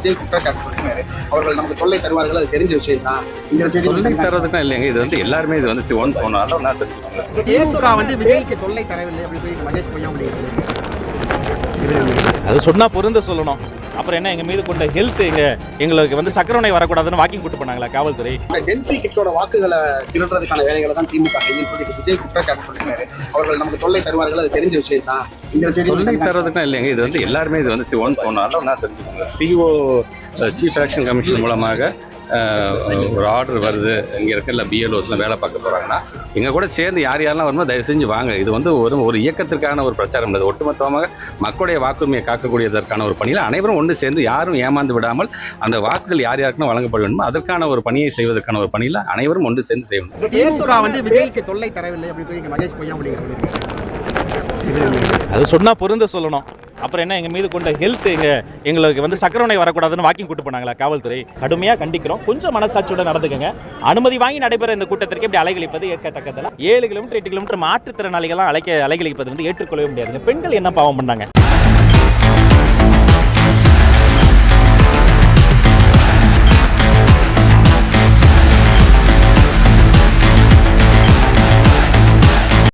விஜய் குற்றச்சாட்டு சொல்லியிருக்காரு. அவர்கள் நமக்கு தொல்லை தருவார்கள், அது தெரிஞ்ச விஷயம் தான். இந்த தொல்லை தரதுக்கும் இல்லைங்க, இது வந்து எல்லாருமே இது வந்து சிவன் சொன்னாலும் நான் தெரிஞ்சுக்கோங்க. திமுக வந்து விஜய்க்கு தொல்லை தரவில்லை அப்படின்னு சொல்லி மகேஷ் பொய்யாமொழி அது சொன்னா பொருந்த சொல்லணும். அப்புறம் என்ன எங்க மீது கொண்ட ஹெல்த் எங்களுக்கு வந்து சக்கரவணை வரக்கூடாதுன்னு வாக்கிங் கூட்டு பண்ணாங்களா காவல்துறை? ஜென்சி கிட்ஸோட வாக்குகளை திருடுறதுக்கான வேலைகளை தான் திமுக செய்யும் சொல்லி விஜய் குற்றச்சாட்டு சொல்லியிருக்காரு. அவர்கள் நமக்கு தொல்லை தருவார்கள், அது தெரிஞ்ச விஷயம் தான். இந்த தொல்லை தரதுக்கும் இல்லைங்க, இது வந்து எல்லாருமே இது வந்து சிவன் சொன்னாலும் நான் தெரிஞ்சுக்கோங்க. சிஓ சீஃப் எலெக்ஷன் கமிஷன் மூலமாக ஒரு ஆர்டர் வருது, இங்கே இருக்க இல்லை பிஎல்ஓஸ்லாம் வேலை பார்க்க போகிறாங்கன்னா எங்கள் கூட சேர்ந்து யார் யாரெல்லாம் வருமோ தயவு செஞ்சு வாங்க. இது வந்து ஒரு இயக்கத்திற்கான ஒரு பிரச்சாரம் இல்லை, ஒட்டுமொத்தமாக மக்களுடைய வாக்குரிமையை காக்கக்கூடியதற்கான ஒரு பணியில் அனைவரும் ஒன்று சேர்ந்து யாரும் ஏமாந்து விடாமல் அந்த வாக்குகள் யார் யாருக்குன்னு வழங்கப்பட வேண்டுமோ அதற்கான ஒரு பணியை செய்வதற்கான ஒரு பணியில் அனைவரும் ஒன்று சேர்ந்து செய்யணும். திமுக வந்து விஜய்க்கு தொல்லை தரவில்லை அப்படின்னு சொல்லி மகேஷ் பொய்யாமொழி அது சொன்னா பொருந்த சொல்லணும். அப்புறம் என்ன எங்க மீது கொண்ட ஹெல்த் எங்களுக்கு வந்து சக்கரவணை வரக்கூடாதுன்னு வாக்கிங் கூட்டு பண்ணாங்களா காவல்துறை? கடுமையா கண்டிக்கிறோம். கொஞ்சம் மனசாட்சியோட நடந்துக்கங்க. அனுமதி வாங்கி நடைபெற இந்த கூட்டத்திற்கு இப்படி அலைகழிப்பது ஏற்கத்தக்கதல்ல. 7 கிலோமீட்டர் 8 கிலோமீட்டர் மாற்றுத்திறனாளிகள்லாம் அலைகழிப்பது வந்து ஏற்றுக்கொள்ளவே முடியாதுங்க. பெண்கள் என்ன பாவம் பண்ணாங்க?